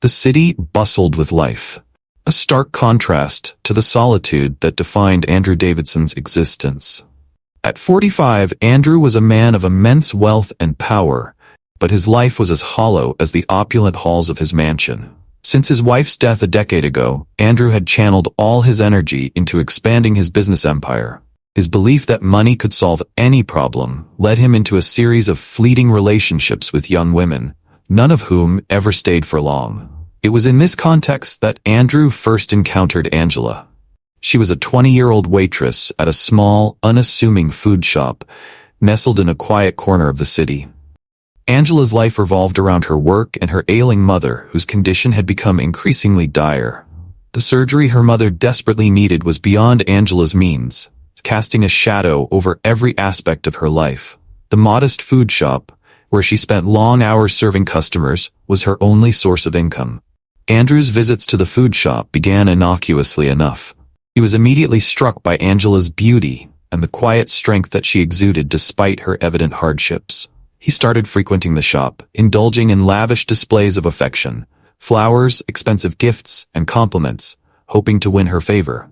The city bustled with life, a stark contrast to the solitude that defined Andrew Davidson's existence. At 45, Andrew was a man of immense wealth and power, but his life was as hollow as the opulent halls of his mansion. Since his wife's death a decade ago, Andrew had channeled all his energy into expanding his business empire. His belief that money could solve any problem led him into a series of fleeting relationships with young women, none of whom ever stayed for long. It was in this context that Andrew first encountered Angela. She was a 20-year-old waitress at a small, unassuming food shop, nestled in a quiet corner of the city. Angela's life revolved around her work and her ailing mother, whose condition had become increasingly dire. The surgery her mother desperately needed was beyond Angela's means, casting a shadow over every aspect of her life. The modest food shop, where she spent long hours serving customers, was her only source of income. Andrew's visits to the food shop began innocuously enough. He was immediately struck by Angela's beauty and the quiet strength that she exuded despite her evident hardships. He started frequenting the shop, indulging in lavish displays of affection, flowers, expensive gifts, and compliments, hoping to win her favor.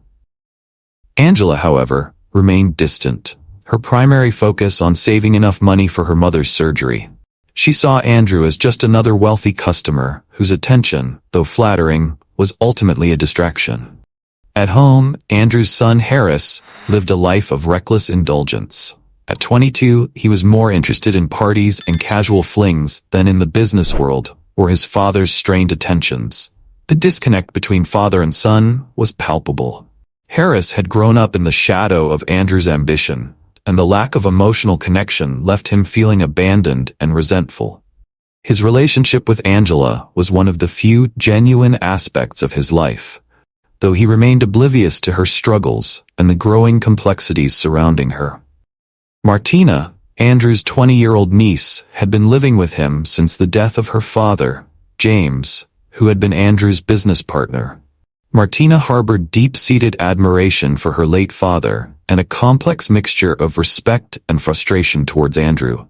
Angela, however, remained distant, her primary focus on saving enough money for her mother's surgery. She saw Andrew as just another wealthy customer whose attention, though flattering, was ultimately a distraction. At home, Andrew's son Harris lived a life of reckless indulgence. At 22, he was more interested in parties and casual flings than in the business world or his father's strained attentions. The disconnect between father and son was palpable. Harris had grown up in the shadow of Andrew's ambition, and the lack of emotional connection left him feeling abandoned and resentful. His relationship with Angela was one of the few genuine aspects of his life, though he remained oblivious to her struggles and the growing complexities surrounding her. Martina, Andrew's 20-year-old niece, had been living with him since the death of her father, James, who had been Andrew's business partner. Martina harbored deep-seated admiration for her late father and a complex mixture of respect and frustration towards Andrew.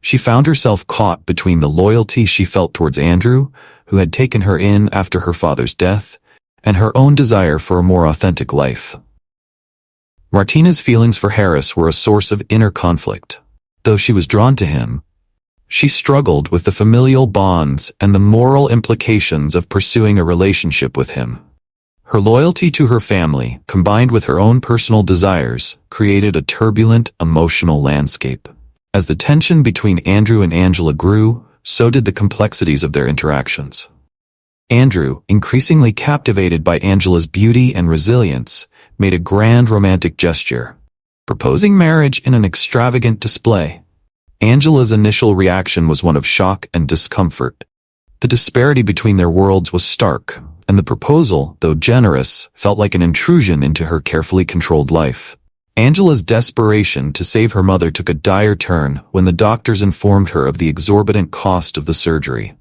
She found herself caught between the loyalty she felt towards Andrew, who had taken her in after her father's death, and her own desire for a more authentic life. Martina's feelings for Harris were a source of inner conflict. Though she was drawn to him, she struggled with the familial bonds and the moral implications of pursuing a relationship with him. Her loyalty to her family, combined with her own personal desires, created a turbulent, emotional landscape. As the tension between Andrew and Angela grew, so did the complexities of their interactions. Andrew, increasingly captivated by Angela's beauty and resilience, made a grand romantic gesture, proposing marriage in an extravagant display. Angela's initial reaction was one of shock and discomfort. The disparity between their worlds was stark, and the proposal, though generous, felt like an intrusion into her carefully controlled life. Angela's desperation to save her mother took a dire turn when the doctors informed her of the exorbitant cost of the surgery.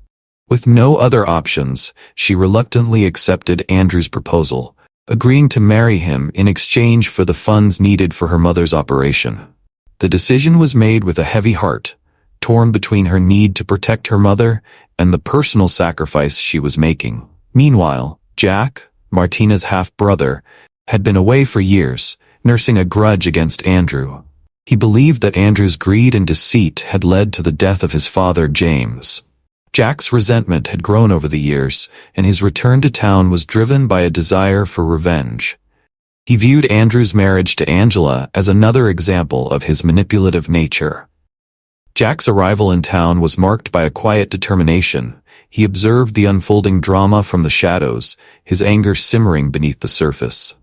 With no other options, she reluctantly accepted Andrew's proposal, agreeing to marry him in exchange for the funds needed for her mother's operation. The decision was made with a heavy heart, torn between her need to protect her mother and the personal sacrifice she was making. Meanwhile, Jack, Martina's half-brother, had been away for years, nursing a grudge against Andrew. He believed that Andrew's greed and deceit had led to the death of his father, James. Jack's resentment had grown over the years, and his return to town was driven by a desire for revenge. He viewed Andrew's marriage to Angela as another example of his manipulative nature. Jack's arrival in town was marked by a quiet determination. He observed the unfolding drama from the shadows, his anger simmering beneath the surface.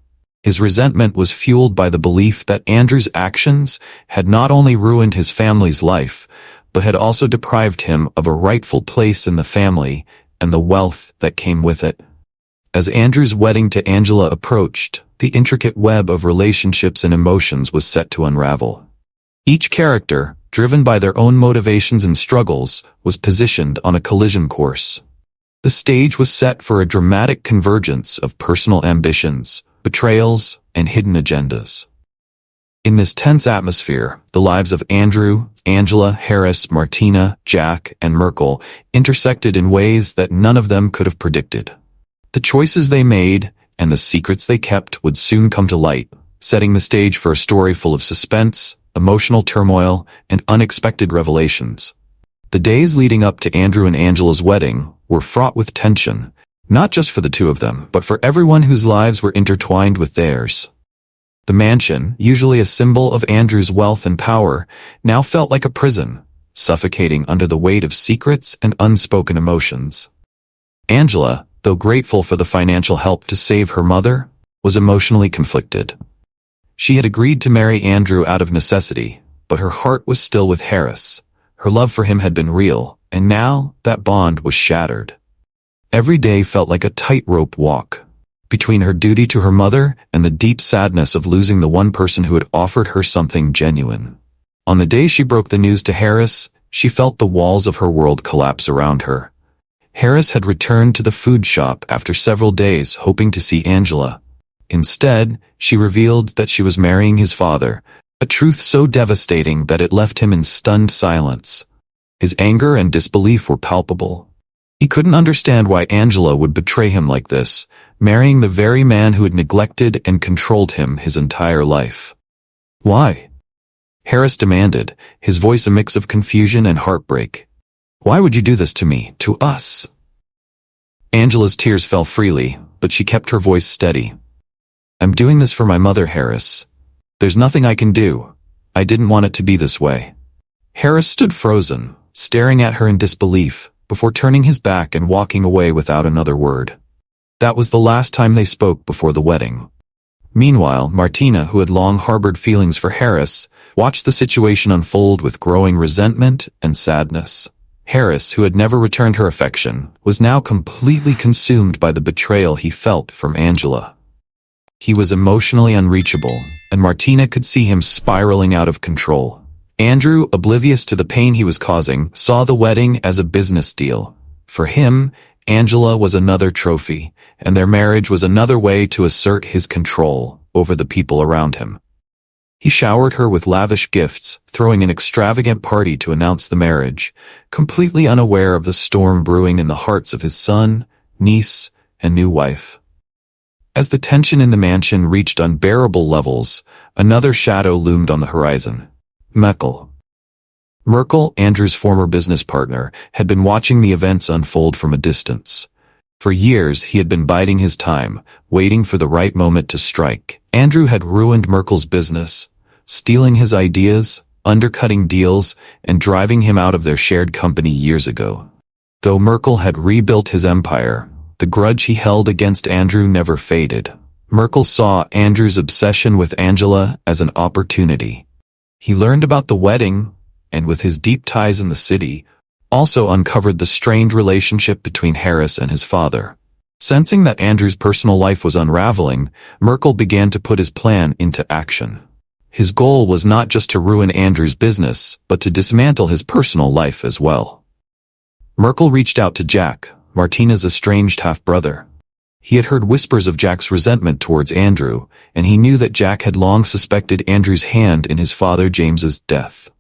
His resentment was fueled by the belief that Andrew's actions had not only ruined his family's life, but had also deprived him of a rightful place in the family and the wealth that came with it. As Andrew's wedding to Angela approached, the intricate web of relationships and emotions was set to unravel. Each character, driven by their own motivations and struggles, was positioned on a collision course. The stage was set for a dramatic convergence of personal ambitions, betrayals, and hidden agendas. In this tense atmosphere, the lives of Andrew, Angela, Harris, Martina, Jack, and Merkel intersected in ways that none of them could have predicted. The choices they made and the secrets they kept would soon come to light, setting the stage for a story full of suspense, emotional turmoil, and unexpected revelations. The days leading up to Andrew and Angela's wedding were fraught with tension, not just for the two of them, but for everyone whose lives were intertwined with theirs. The mansion, usually a symbol of Andrew's wealth and power, now felt like a prison, suffocating under the weight of secrets and unspoken emotions. Angela, though grateful for the financial help to save her mother, was emotionally conflicted. She had agreed to marry Andrew out of necessity, but her heart was still with Harris. Her love for him had been real, and now that bond was shattered. Every day felt like a tightrope walk, between her duty to her mother and the deep sadness of losing the one person who had offered her something genuine. On the day she broke the news to Harris, she felt the walls of her world collapse around her. Harris had returned to the food shop after several days hoping to see Angela. Instead, she revealed that she was marrying his father, a truth so devastating that it left him in stunned silence. His anger and disbelief were palpable. He couldn't understand why Angela would betray him like this, marrying the very man who had neglected and controlled him his entire life. Why? Harris demanded, his voice a mix of confusion and heartbreak. Why would you do this to me, to us? Angela's tears fell freely, but she kept her voice steady. I'm doing this for my mother, Harris. There's nothing I can do. I didn't want it to be this way. Harris stood frozen, staring at her in disbelief, before turning his back and walking away without another word. That was the last time they spoke before the wedding. Meanwhile, Martina, who had long harbored feelings for Harris, watched the situation unfold with growing resentment and sadness. Harris, who had never returned her affection, was now completely consumed by the betrayal he felt from Angela. He was emotionally unreachable, and Martina could see him spiraling out of control. Andrew, oblivious to the pain he was causing, saw the wedding as a business deal. For him, Angela was another trophy, and their marriage was another way to assert his control over the people around him. He showered her with lavish gifts, throwing an extravagant party to announce the marriage, completely unaware of the storm brewing in the hearts of his son, niece, and new wife. As the tension in the mansion reached unbearable levels, another shadow loomed on the horizon. Merkel, Andrew's former business partner, had been watching the events unfold from a distance. For years, he had been biding his time, waiting for the right moment to strike. Andrew had ruined Merkel's business, stealing his ideas, undercutting deals, and driving him out of their shared company years ago. Though Merkel had rebuilt his empire, the grudge he held against Andrew never faded. Merkel saw Andrew's obsession with Angela as an opportunity. He learned about the wedding, and with his deep ties in the city, also uncovered the strained relationship between Harris and his father. Sensing that Andrew's personal life was unraveling, Merkel began to put his plan into action. His goal was not just to ruin Andrew's business, but to dismantle his personal life as well. Merkel reached out to Jack, Martina's estranged half-brother. He had heard whispers of Jack's resentment towards Andrew, and he knew that Jack had long suspected Andrew's hand in his father James's death.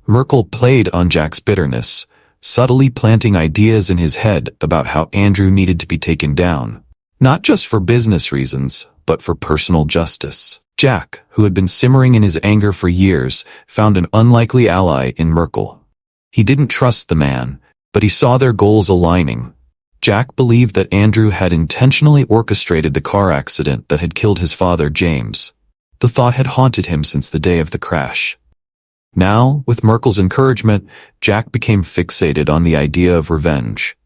Merkel played on Jack's bitterness, subtly planting ideas in his head about how Andrew needed to be taken down, not just for business reasons, but for personal justice. Jack, who had been simmering in his anger for years, found an unlikely ally in Merkel. He didn't trust the man, but he saw their goals aligning. Jack believed that Andrew had intentionally orchestrated the car accident that had killed his father, James. The thought had haunted him since the day of the crash. Now, with Merkel's encouragement, Jack became fixated on the idea of revenge.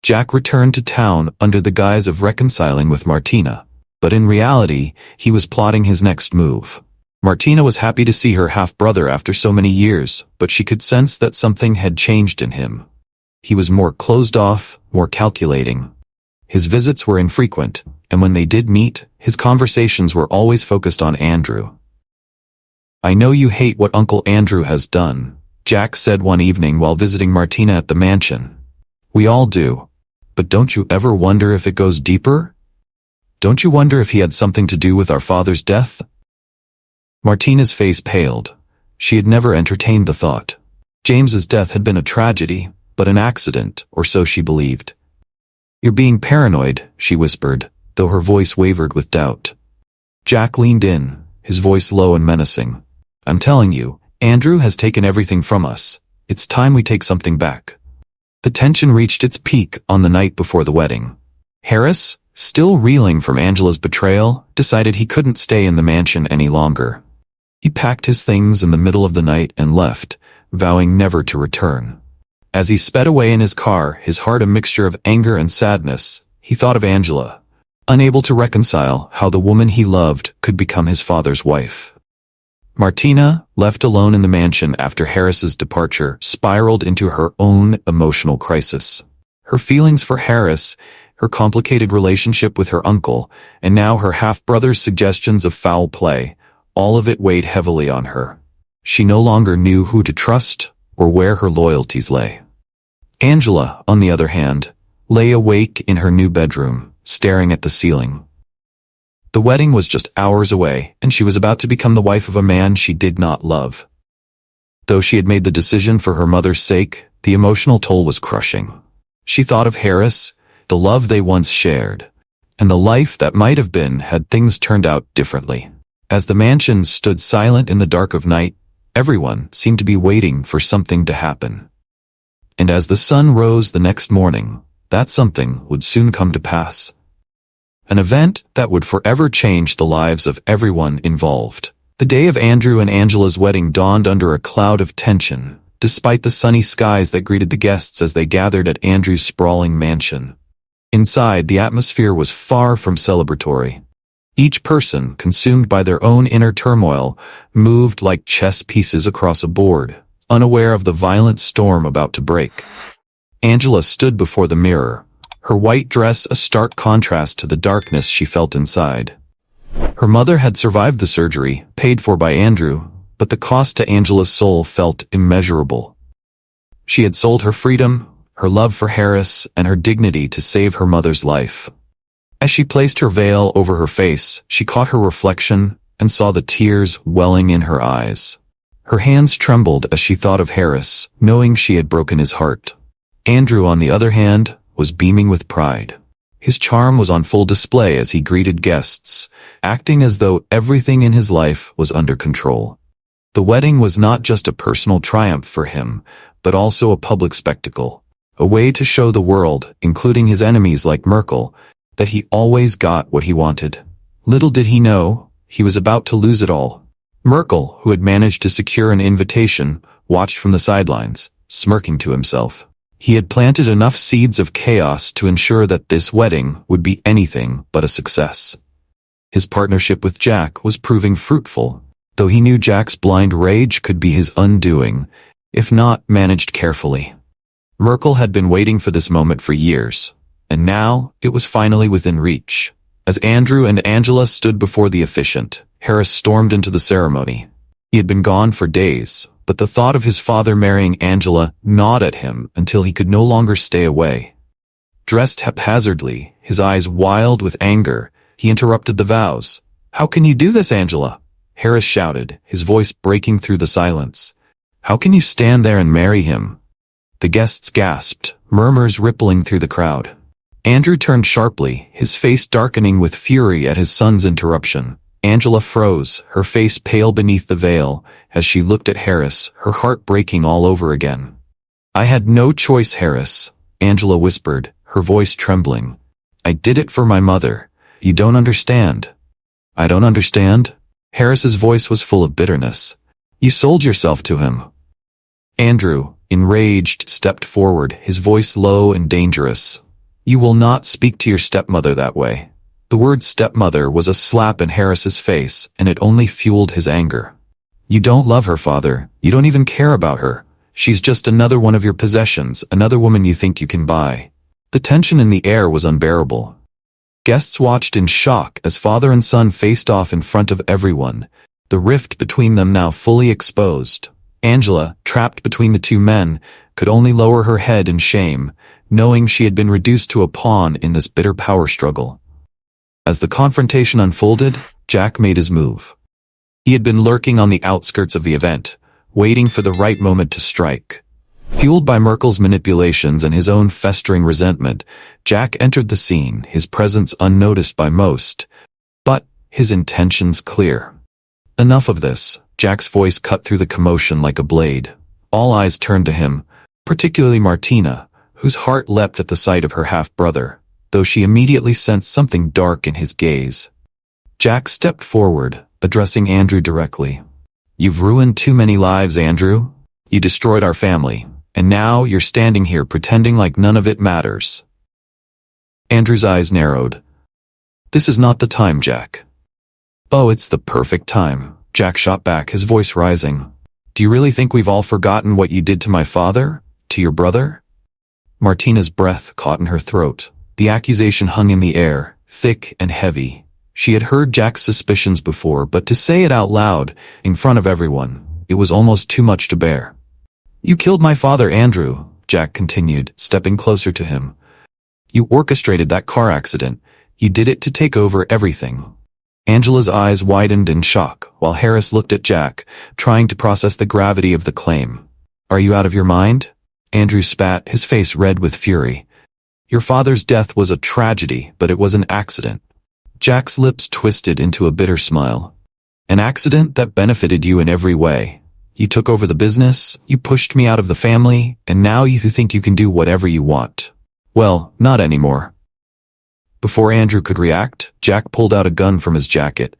Jack returned to town under the guise of reconciling with Martina, but in reality, he was plotting his next move. Martina was happy to see her half-brother after so many years, but she could sense that something had changed in him. He was more closed off, more calculating. His visits were infrequent, and when they did meet, his conversations were always focused on Andrew. I know you hate what Uncle Andrew has done, Jack said one evening while visiting Martina at the mansion. We all do. But don't you ever wonder if it goes deeper? Don't you wonder if he had something to do with our father's death? Martina's face paled. She had never entertained the thought. James's death had been a tragedy, but an accident, or so she believed. "You're being paranoid," she whispered, though her voice wavered with doubt. Jack leaned in, his voice low and menacing. "I'm telling you, Andrew has taken everything from us. It's time we take something back." The tension reached its peak on the night before the wedding. Harris, still reeling from Angela's betrayal, decided he couldn't stay in the mansion any longer. He packed his things in the middle of the night and left, vowing never to return. As he sped away in his car, his heart a mixture of anger and sadness, he thought of Angela, unable to reconcile how the woman he loved could become his father's wife. Martina, left alone in the mansion after Harris's departure, spiraled into her own emotional crisis. Her feelings for Harris, her complicated relationship with her uncle, and now her half-brother's suggestions of foul play, all of it weighed heavily on her. She no longer knew who to trust or where her loyalties lay. Angela, on the other hand, lay awake in her new bedroom, staring at the ceiling. The wedding was just hours away, and she was about to become the wife of a man she did not love. Though she had made the decision for her mother's sake, the emotional toll was crushing. She thought of Harris, the love they once shared, and the life that might have been had things turned out differently. As the mansion stood silent in the dark of night, everyone seemed to be waiting for something to happen. And as the sun rose the next morning, that something would soon come to pass. An event that would forever change the lives of everyone involved. The day of Andrew and Angela's wedding dawned under a cloud of tension, despite the sunny skies that greeted the guests as they gathered at Andrew's sprawling mansion. Inside, the atmosphere was far from celebratory. Each person, consumed by their own inner turmoil, moved like chess pieces across a board, unaware of the violent storm about to break. Angela stood before the mirror, her white dress a stark contrast to the darkness she felt inside. Her mother had survived the surgery, paid for by Andrew, but the cost to Angela's soul felt immeasurable. She had sold her freedom, her love for Harris, and her dignity to save her mother's life. As she placed her veil over her face, she caught her reflection and saw the tears welling in her eyes. Her hands trembled as she thought of Harris, knowing she had broken his heart. Andrew, on the other hand, was beaming with pride. His charm was on full display as he greeted guests, acting as though everything in his life was under control. The wedding was not just a personal triumph for him, but also a public spectacle, a way to show the world, including his enemies like Merkel, that he always got what he wanted. Little did he know, he was about to lose it all. Merkel, who had managed to secure an invitation, watched from the sidelines, smirking to himself. He had planted enough seeds of chaos to ensure that this wedding would be anything but a success. His partnership with Jack was proving fruitful, though he knew Jack's blind rage could be his undoing, if not managed carefully. Merkel had been waiting for this moment for years, and now it was finally within reach. As Andrew and Angela stood before the officiant, Harris stormed into the ceremony. He had been gone for days, but the thought of his father marrying Angela gnawed at him until he could no longer stay away. Dressed haphazardly, his eyes wild with anger, he interrupted the vows. "How can you do this, Angela?" Harris shouted, his voice breaking through the silence. "How can you stand there and marry him?" The guests gasped, murmurs rippling through the crowd. Andrew turned sharply, his face darkening with fury at his son's interruption. Angela froze, her face pale beneath the veil, as she looked at Harris, her heart breaking all over again. "I had no choice, Harris," Angela whispered, her voice trembling. "I did it for my mother. You don't understand." "I don't understand?" Harris's voice was full of bitterness. "You sold yourself to him." Andrew, enraged, stepped forward, his voice low and dangerous. "You will not speak to your stepmother that way." The word stepmother was a slap in Harris's face, and it only fueled his anger. "You don't love her, father. You don't even care about her. She's just another one of your possessions, another woman you think you can buy." The tension in the air was unbearable. Guests watched in shock as father and son faced off in front of everyone, the rift between them now fully exposed. Angela, trapped between the two men, could only lower her head in shame, knowing she had been reduced to a pawn in this bitter power struggle. As the confrontation unfolded, Jack made his move. He had been lurking on the outskirts of the event, waiting for the right moment to strike. Fueled by Merkel's manipulations and his own festering resentment, Jack entered the scene, his presence unnoticed by most, but his intentions clear. Enough of this. Jack's voice cut through the commotion like a blade. All eyes turned to him, particularly Martina, whose heart leapt at the sight of her half-brother, though she immediately sensed something dark in his gaze. Jack stepped forward, addressing Andrew directly. "You've ruined too many lives, Andrew. You destroyed our family, and now you're standing here pretending like none of it matters." Andrew's eyes narrowed. "This is not the time, Jack." "Oh, it's the perfect time," Jack shot back, his voice rising. "Do you really think we've all forgotten what you did to my father? To your brother?" Martina's breath caught in her throat. The accusation hung in the air, thick and heavy. She had heard Jack's suspicions before, but to say it out loud, in front of everyone, it was almost too much to bear. "You killed my father, Andrew," Jack continued, stepping closer to him. "You orchestrated that car accident. You did it to take over everything." Angela's eyes widened in shock, while Harris looked at Jack, trying to process the gravity of the claim. "Are you out of your mind?" Andrew spat, his face red with fury. "Your father's death was a tragedy, but it was an accident." Jack's lips twisted into a bitter smile. "An accident that benefited you in every way. You took over the business, you pushed me out of the family, and now you think you can do whatever you want. Well, not anymore." Before Andrew could react, Jack pulled out a gun from his jacket,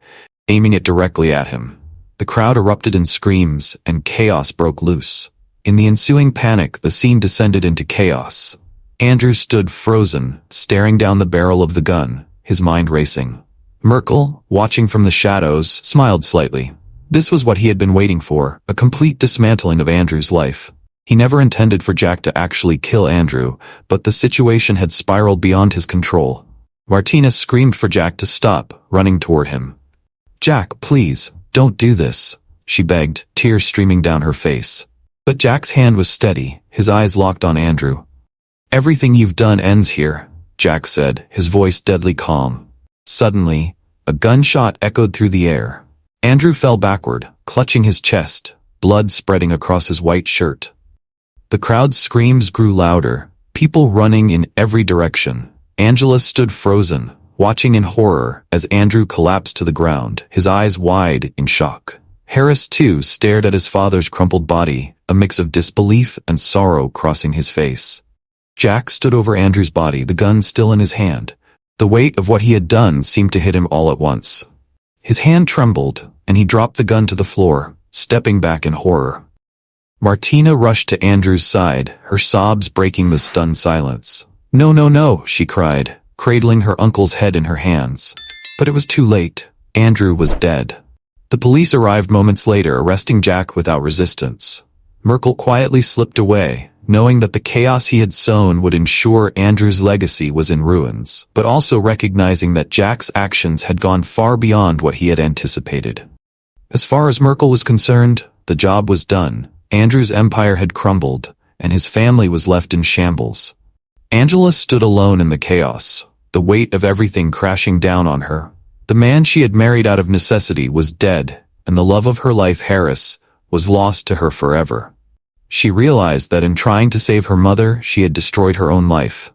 aiming it directly at him. The crowd erupted in screams, and chaos broke loose. In the ensuing panic, the scene descended into chaos. Andrew stood frozen, staring down the barrel of the gun, his mind racing. Merkel, watching from the shadows, smiled slightly. This was what he had been waiting for, a complete dismantling of Andrew's life. He never intended for Jack to actually kill Andrew, but the situation had spiraled beyond his control. Martina screamed for Jack to stop, running toward him. "Jack, please, don't do this," she begged, tears streaming down her face. But Jack's hand was steady, his eyes locked on Andrew. "Everything you've done ends here," Jack said, his voice deadly calm. Suddenly, a gunshot echoed through the air. Andrew fell backward, clutching his chest, blood spreading across his white shirt. The crowd's screams grew louder, people running in every direction. Angela stood frozen, watching in horror as Andrew collapsed to the ground, his eyes wide in shock. Harris, too, stared at his father's crumpled body, a mix of disbelief and sorrow crossing his face. Jack stood over Andrew's body, the gun still in his hand. The weight of what he had done seemed to hit him all at once. His hand trembled, and he dropped the gun to the floor, stepping back in horror. Martina rushed to Andrew's side, her sobs breaking the stunned silence. "No, no, no," she cried, cradling her uncle's head in her hands. But it was too late. Andrew was dead. The police arrived moments later, arresting Jack without resistance. Merkel quietly slipped away, knowing that the chaos he had sown would ensure Andrew's legacy was in ruins, but also recognizing that Jack's actions had gone far beyond what he had anticipated. As far as Merkel was concerned, the job was done. Andrew's empire had crumbled, and his family was left in shambles. Angela stood alone in the chaos, the weight of everything crashing down on her. The man she had married out of necessity was dead, and the love of her life, Harris, was lost to her forever. She realized that in trying to save her mother, she had destroyed her own life.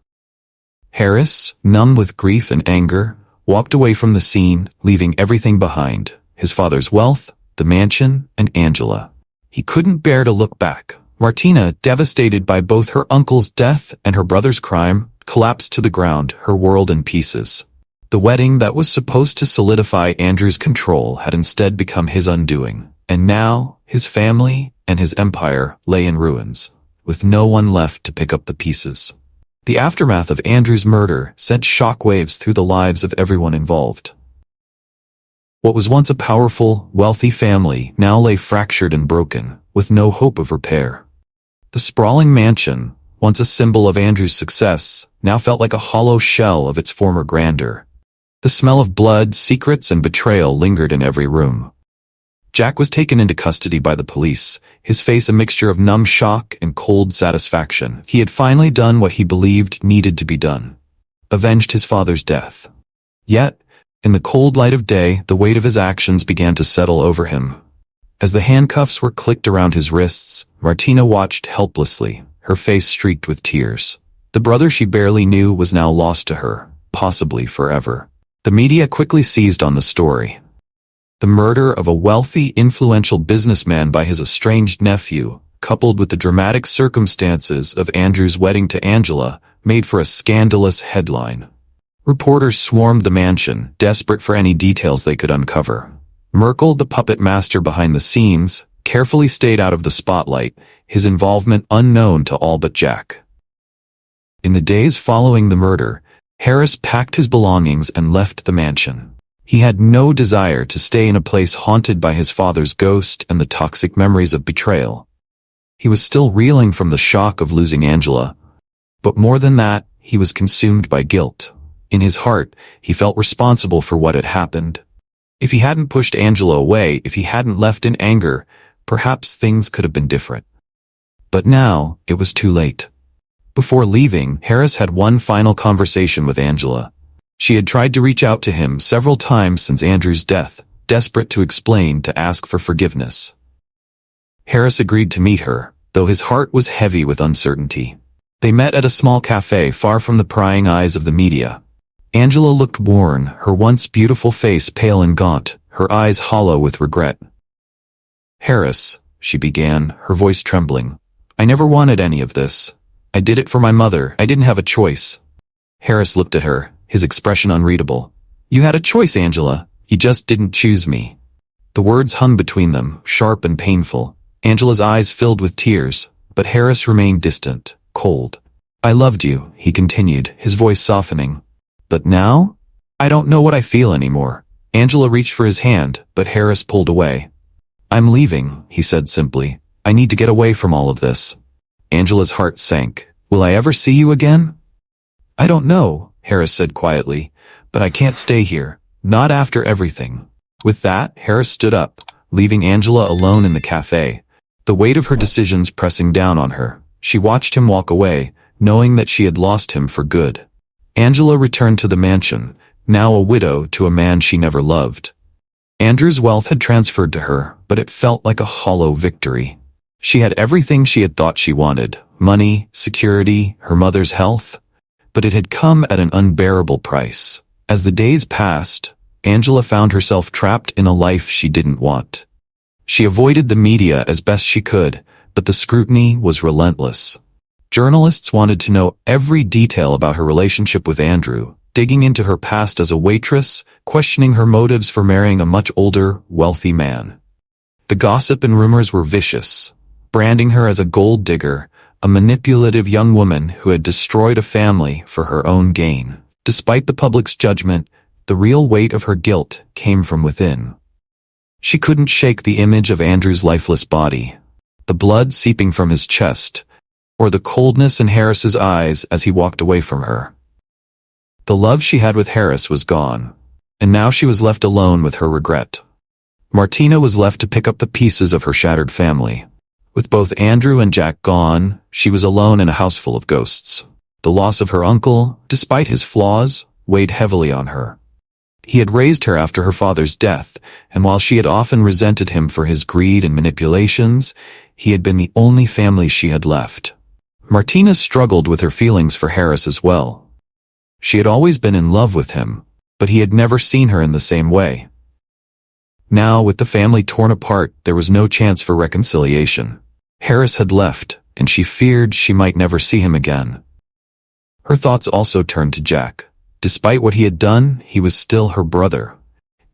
Harris, numb with grief and anger, walked away from the scene, leaving everything behind: his father's wealth, the mansion, and Angela. He couldn't bear to look back. Martina, devastated by both her uncle's death and her brother's crime, collapsed to the ground, her world in pieces. The wedding that was supposed to solidify Andrew's control had instead become his undoing, and now his family and his empire lay in ruins, with no one left to pick up the pieces. The aftermath of Andrew's murder sent shockwaves through the lives of everyone involved. What was once a powerful, wealthy family now lay fractured and broken, with no hope of repair. The sprawling mansion, once a symbol of Andrew's success, now felt like a hollow shell of its former grandeur. The smell of blood, secrets, and betrayal lingered in every room. Jack was taken into custody by the police, his face a mixture of numb shock and cold satisfaction. He had finally done what he believed needed to be done: avenged his father's death. Yet, In the cold light of day, the weight of his actions began to settle over him. As the handcuffs were clicked around his wrists, Martina watched helplessly, her face streaked with tears. The brother she barely knew was now lost to her, possibly forever. The media quickly seized on the story. The murder of a wealthy, influential businessman by his estranged nephew, coupled with the dramatic circumstances of Andrew's wedding to Angela, made for a scandalous headline. Reporters swarmed the mansion, desperate for any details they could uncover. Merkel, the puppet master behind the scenes, carefully stayed out of the spotlight, his involvement unknown to all but Jack. In the days following the murder, Harris packed his belongings and left the mansion. He had no desire to stay in a place haunted by his father's ghost and the toxic memories of betrayal. He was still reeling from the shock of losing Angela, but more than that, he was consumed by guilt. In his heart, he felt responsible for what had happened. If he hadn't pushed Angela away, if he hadn't left in anger, perhaps things could have been different. But now, it was too late. Before leaving, Harris had one final conversation with Angela. She had tried to reach out to him several times since Andrew's death, desperate to explain, to ask for forgiveness. Harris agreed to meet her, though his heart was heavy with uncertainty. They met at a small cafe far from the prying eyes of the media. Angela looked worn, her once beautiful face pale and gaunt, her eyes hollow with regret. "Harris," she began, her voice trembling, "I never wanted any of this. I did it for my mother. I didn't have a choice." Harris looked at her, his expression unreadable. "You had a choice, Angela. You just didn't choose me." The words hung between them, sharp and painful. Angela's eyes filled with tears, but Harris remained distant, cold. "I loved you," he continued, his voice softening. "But now? I don't know what I feel anymore." Angela reached for his hand, but Harris pulled away. "I'm leaving," he said simply. "I need to get away from all of this." Angela's heart sank. "Will I ever see you again?" "I don't know," Harris said quietly, "but I can't stay here. Not after everything." With that, Harris stood up, leaving Angela alone in the cafe, the weight of her decisions pressing down on her. She watched him walk away, knowing that she had lost him for good. Angela returned to the mansion, now a widow to a man she never loved. Andrew's wealth had transferred to her, but it felt like a hollow victory. She had everything she had thought she wanted: money, security, her mother's health. But it had come at an unbearable price. As the days passed, Angela found herself trapped in a life she didn't want. She avoided the media as best she could, but the scrutiny was relentless. Journalists wanted to know every detail about her relationship with Andrew, digging into her past as a waitress, questioning her motives for marrying a much older, wealthy man. The gossip and rumors were vicious, branding her as a gold digger, a manipulative young woman who had destroyed a family for her own gain. Despite the public's judgment, the real weight of her guilt came from within. She couldn't shake the image of Andrew's lifeless body, the blood seeping from his chest, or the coldness in Harris's eyes as he walked away from her. The love she had with Harris was gone, and now she was left alone with her regret. Martina was left to pick up the pieces of her shattered family. With both Andrew and Jack gone, she was alone in a house full of ghosts. The loss of her uncle, despite his flaws, weighed heavily on her. He had raised her after her father's death, and while she had often resented him for his greed and manipulations, he had been the only family she had left. Martina struggled with her feelings for Harris as well. She had always been in love with him, but he had never seen her in the same way. Now, with the family torn apart, there was no chance for reconciliation. Harris had left, and she feared she might never see him again. Her thoughts also turned to Jack. Despite what he had done, he was still her brother,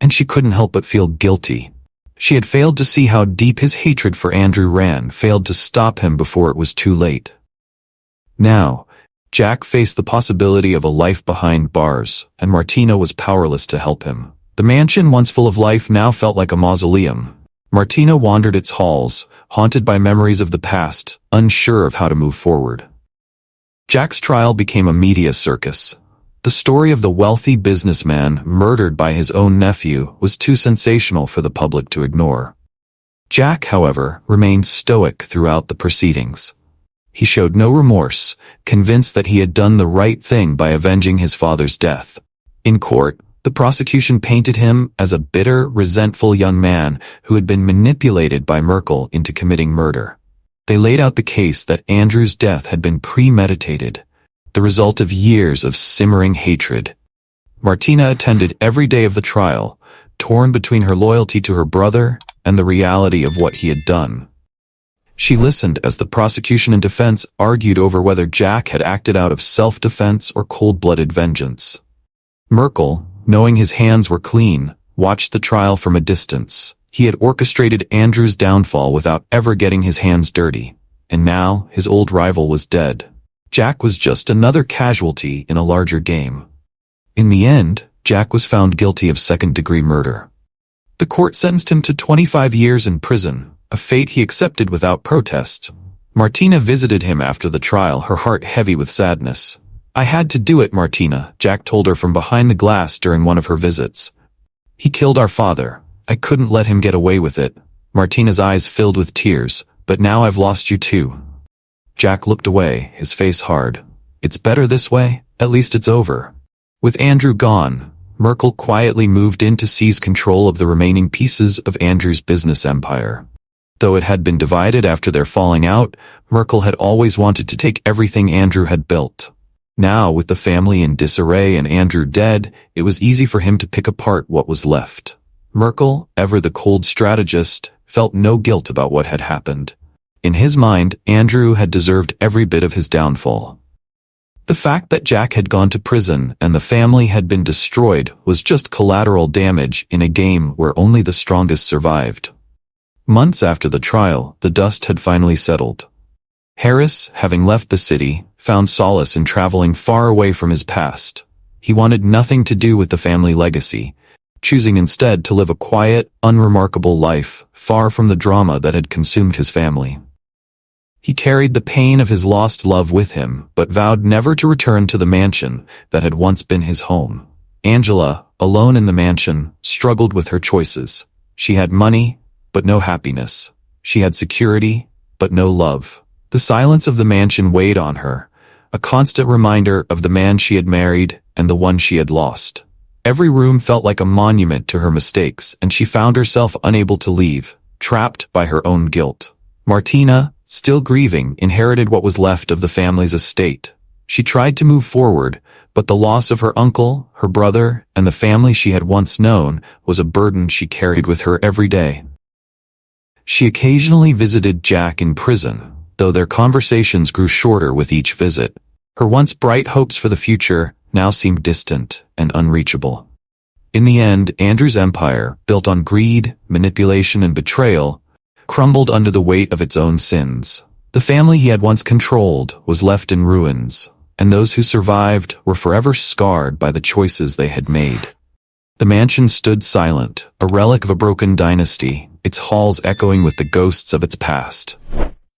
and she couldn't help but feel guilty. She had failed to see how deep his hatred for Andrew ran, failed to stop him before it was too late. Now, Jack faced the possibility of a life behind bars, and Martina was powerless to help him. The mansion, once full of life, now felt like a mausoleum. Martina wandered its halls, haunted by memories of the past, unsure of how to move forward. Jack's trial became a media circus. The story of the wealthy businessman murdered by his own nephew was too sensational for the public to ignore. Jack, however, remained stoic throughout the proceedings. He showed no remorse, convinced that he had done the right thing by avenging his father's death. In court, The prosecution painted him as a bitter, resentful young man who had been manipulated by Merkel into committing murder. They laid out the case that Andrew's death had been premeditated, the result of years of simmering hatred. Martina attended every day of the trial, torn between her loyalty to her brother and the reality of what he had done. She listened as the prosecution and defense argued over whether Jack had acted out of self-defense or cold-blooded vengeance. Merkel, knowing his hands were clean, watched the trial from a distance. He had orchestrated Andrew's downfall without ever getting his hands dirty, and now his old rival was dead. Jack was just another casualty in a larger game. In the end, Jack was found guilty of second-degree murder. The court sentenced him to 25 years in prison, a fate he accepted without protest. Martina visited him after the trial, her heart heavy with sadness. "I had to do it, Martina," Jack told her from behind the glass during one of her visits. "He killed our father. I couldn't let him get away with it." Martina's eyes filled with tears. "But now I've lost you too." Jack looked away, his face hard. "It's better this way. At least it's over." With Andrew gone, Merkel quietly moved in to seize control of the remaining pieces of Andrew's business empire. Though it had been divided after their falling out, Merkel had always wanted to take everything Andrew had built. Now, with the family in disarray and Andrew dead, it was easy for him to pick apart what was left. Merkel, ever the cold strategist, felt no guilt about what had happened. In his mind, Andrew had deserved every bit of his downfall. The fact that Jack had gone to prison and the family had been destroyed was just collateral damage in a game where only the strongest survived. Months after the trial, the dust had finally settled. Harris, having left the city, found solace in traveling far away from his past. He wanted nothing to do with the family legacy, choosing instead to live a quiet, unremarkable life, far from the drama that had consumed his family. He carried the pain of his lost love with him, but vowed never to return to the mansion that had once been his home. Angela, alone in the mansion, struggled with her choices. She had money, but no happiness. She had security, but no love. The silence of the mansion weighed on her, a constant reminder of the man she had married and the one she had lost. Every room felt like a monument to her mistakes, and she found herself unable to leave, trapped by her own guilt. Martina, still grieving, inherited what was left of the family's estate. She tried to move forward, but the loss of her uncle, her brother, and the family she had once known was a burden she carried with her every day. She occasionally visited Jack in prison, though their conversations grew shorter with each visit. Her once bright hopes for the future now seemed distant and unreachable. In the end, Andrew's empire, built on greed, manipulation, and betrayal, crumbled under the weight of its own sins. The family he had once controlled was left in ruins, and those who survived were forever scarred by the choices they had made. The mansion stood silent, a relic of a broken dynasty, its halls echoing with the ghosts of its past.